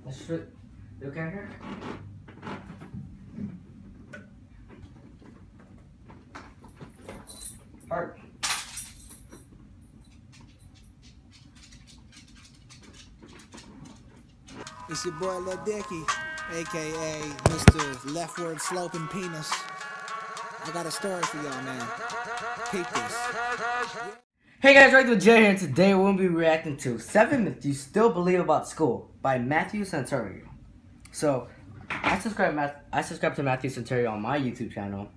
Let's shoot. You okay here? Hard. It's your boy Lil Dicky, aka Mr. Leftward Sloping Penis. I got a story for y'all, man. Peep this. Hey guys, right with Jay here, and today we'll be reacting to 7 Myths You Still Believe About School by Matthew Santerio. So, I subscribe to Matthew Santerio on my YouTube channel.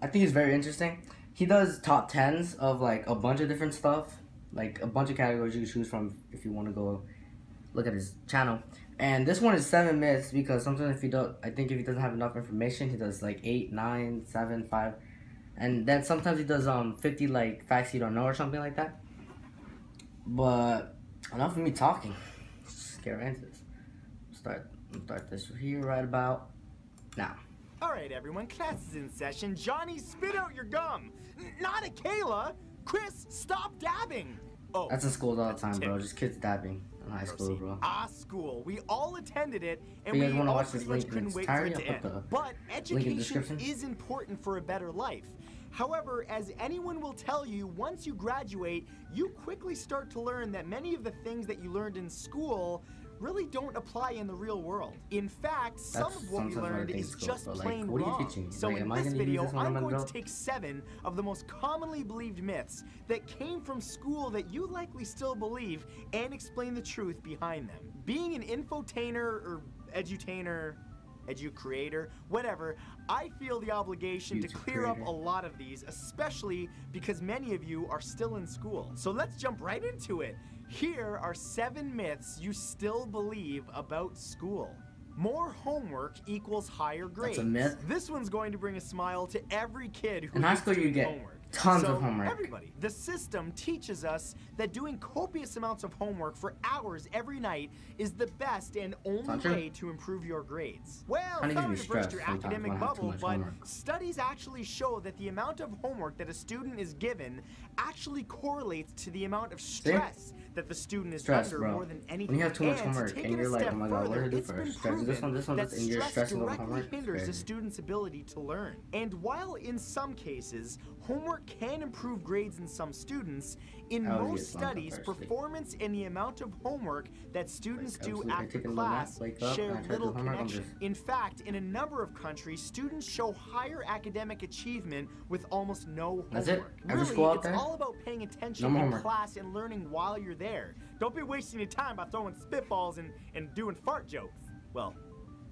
I think he's very interesting. He does top 10s of like a bunch of different stuff, like a bunch of categories you can choose from if you want to go look at his channel. And this one is 7 myths because sometimes if he doesn't have enough information, he does like 8, 9, 7, 5. And then sometimes he does 50 like facts you don't know or something like that. But enough of me talking. Let's get right into this. Start this here right about now. Alright everyone, class is in session. Johnny, spit out your gum! Not a Kayla! Chris, stop dabbing! Oh, that's in school all the time, bro. Just kids dabbing in high school, bro. School. We all attended it, and if you guys we all watch this link couldn't wait for it to end. But education is important for a better life. However, as anyone will tell you, once you graduate, you quickly start to learn that many of the things that you learned in school really don't apply in the real world. In fact, some of what we learned is just plain wrong. So in this video, I'm going to take 7 of the most commonly believed myths that came from school that you likely still believe and explain the truth behind them. Being an infotainer or edutainer, edu-creator, whatever, I feel the obligation to clear up a lot of these, especially because many of you are still in school. So let's jump right into it. Here are 7 myths you still believe about school. More homework equals higher grades. That's a myth. This one's going to bring a smile to every kid who in high school. You get homework. Tons of homework. Everybody, the system teaches us that doing copious amounts of homework for hours every night is the best and only way to improve your grades. Well, it's not to burst your academic bubble, but studies actually show that the amount of homework that a student is given actually correlates to the amount of stress that the student is under more than anything. When you have too much homework and you're like, oh my god, what do I do for stress? This one, and you're stressing over homework. Hinders the student's ability to learn. And while in some cases, homework can improve grades in some students, in most studies, performance and the amount of homework that students do after class share little connection. In fact, in a number of countries, students show higher academic achievement with almost no homework. Really, it's all about paying attention in class and learning while you're there. Don't be wasting your time by throwing spitballs and doing fart jokes. Well,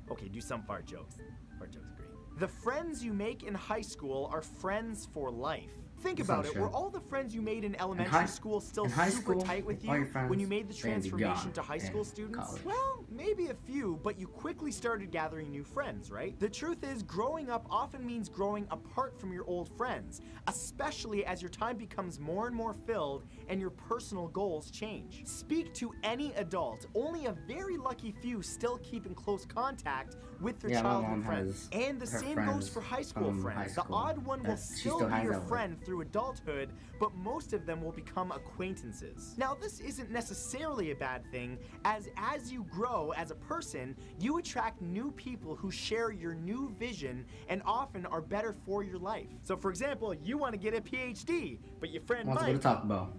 okay, do some fart jokes. Fart jokes are great. The friends you make in high school are friends for life. Think about it. Were all the friends you made in elementary school still super tight with you when you made the transformation to high school students? Well, maybe a few, but you quickly started gathering new friends, right? The truth is, growing up often means growing apart from your old friends, especially as your time becomes more and more filled and your personal goals change. Speak to any adult. Only a very lucky few still keep in close contact with their childhood friends. And the same goes for high school friends. The odd one will still be your friend through adulthood, but most of them will become acquaintances. Now, this isn't necessarily a bad thing, as you grow as a person, you attract new people who share your new vision and often are better for your life. So, for example, you want to get a PhD, but your friend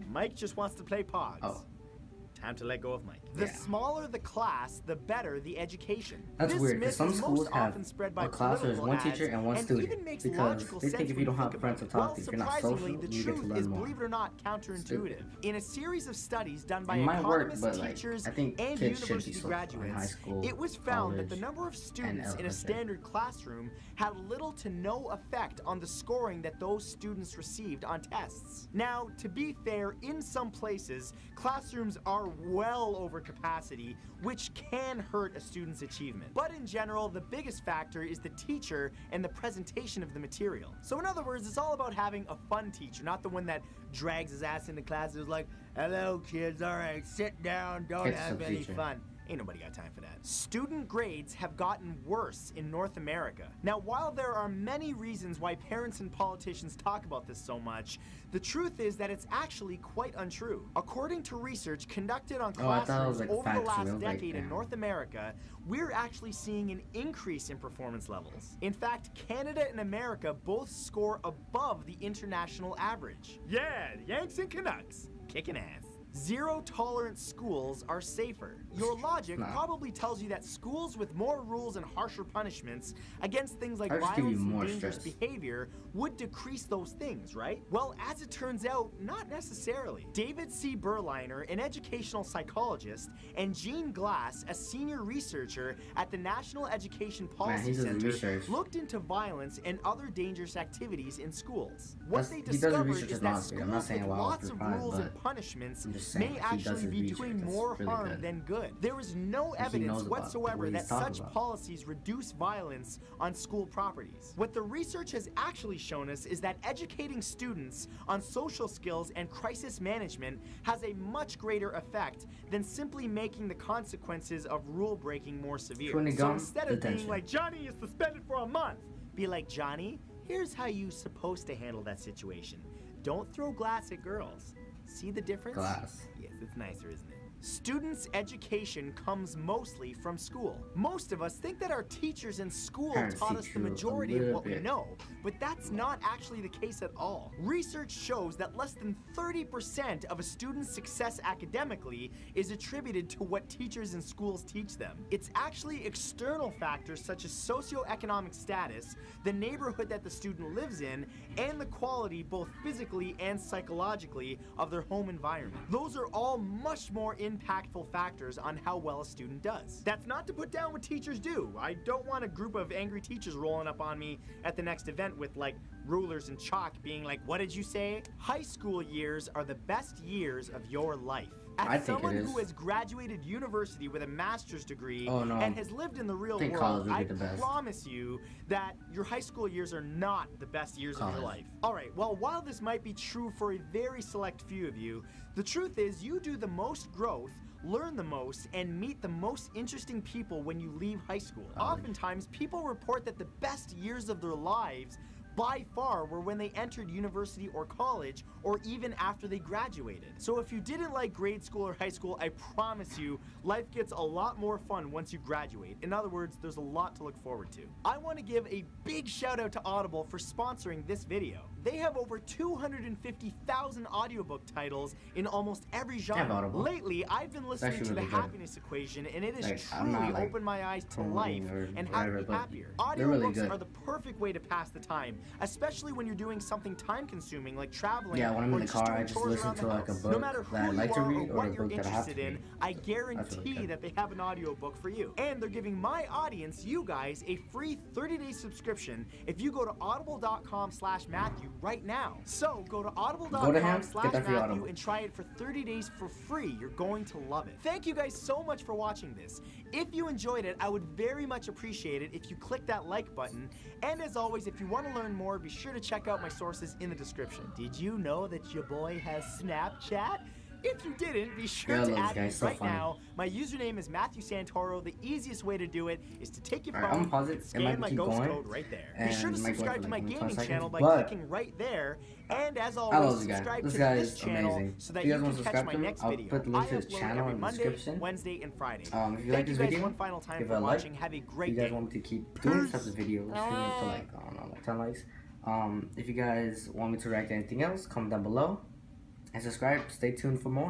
Mike just wants to play Pogs. Oh. Time to let go of Mike. The smaller the class, the better the education. That's weird, because some schools have a class where there's one teacher and one student, because they think if you don't have friends to talk to, if you're not social, you get to learn more. Believe it or not, counterintuitive. In a series of studies done by economists, teachers, and university graduates, it was found that the number of students in a standard classroom had little to no effect on the scoring that those students received on tests. Now, to be fair, in some places, classrooms are well over capacity, which can hurt a student's achievement. But in general, the biggest factor is the teacher and the presentation of the material. So in other words, it's all about having a fun teacher, not the one that drags his ass into class and is like, hello kids, all right, sit down, don't have any fun. Ain't nobody got time for that. Student grades have gotten worse in North America. Now, while there are many reasons why parents and politicians talk about this so much, the truth is that it's actually quite untrue. According to research conducted on classrooms over the last decade in North America, we're actually seeing an increase in performance levels. In fact, Canada and America both score above the international average. Yeah, Yanks and Canucks, kicking ass. Zero-tolerance schools are safer. Your logic probably tells you that schools with more rules and harsher punishments against things like violence and dangerous behavior would decrease those things, right? Well, as it turns out, not necessarily. David C. Berliner, an educational psychologist, and Jean Glass, a senior researcher at the National Education Policy Center, looked into violence and other dangerous activities in schools. What they discovered is that schools with lots of rules and punishments may actually be doing more harm than good. There is no evidence whatsoever that such policies reduce violence on school properties. What the research has actually shown us is that educating students on social skills and crisis management has a much greater effect than simply making the consequences of rule breaking more severe. So instead of being like, Johnny is suspended for a month, be like, Johnny, here's how you're supposed to handle that situation. Don't throw glass at girls. See the difference? Glass. Yes, it's nicer, isn't it? Students' education comes mostly from school. Most of us think that our teachers in school taught us the majority of what we know, but that's not actually the case at all. Research shows that less than 30% of a student's success academically is attributed to what teachers in schools teach them. It's actually external factors such as socioeconomic status, the neighborhood that the student lives in, and the quality, both physically and psychologically, of their home environment. Those are all much more impactful factors on how well a student does. That's not to put down what teachers do. I don't want a group of angry teachers rolling up on me at the next event with like rulers and chalk being like, what did you say? High school years are the best years of your life. As someone who has graduated university with a master's degree and has lived in the real world, I promise you that your high school years are not the best years of your life. Alright, well, while this might be true for a very select few of you, the truth is you do the most growth, learn the most, and meet the most interesting people when you leave high school. Oftentimes, people report that the best years of their lives by far were when they entered university or college, or even after they graduated. So if you didn't like grade school or high school, I promise you, life gets a lot more fun once you graduate. In other words, there's a lot to look forward to. I want to give a big shout out to Audible for sponsoring this video. They have over 250,000 audiobook titles in almost every genre. Lately, I've been listening to The Happiness Equation, and it has truly opened my eyes to life and how to be happier. Audiobooks are the perfect way to pass the time, especially when you're doing something time-consuming like traveling. Yeah, when I'm in the car, I just listen to like a book that I like to read or a book that I have to read. I guarantee that they have an audiobook for you. And they're giving my audience, you guys, a free 30-day subscription if you go to audible.com/Matthew right now. So go to audible.com/Matthew and try it for 30 days for free. You're going to love it. Thank you guys so much for watching this. If you enjoyed it, I would very much appreciate it if you click that like button. And as always, if you want to learn more, be sure to check out my sources in the description. Did you know that your boy has Snapchat? If you didn't, be sure to add me right now. My username is Matthew Santoro. The easiest way to do it is to take your phone and scan my ghost code right there. Be sure to subscribe to my gaming channel by clicking right there. And as always, subscribe to this channel so that you can catch my next video. I upload every Monday, Wednesday, and Friday. If you like this video, one final time for watching. Have a great day. If you guys want me to keep doing such videos, to like, I don't know, like 10 likes. If you guys want me to react to anything else, comment down below. And subscribe. Stay tuned for more.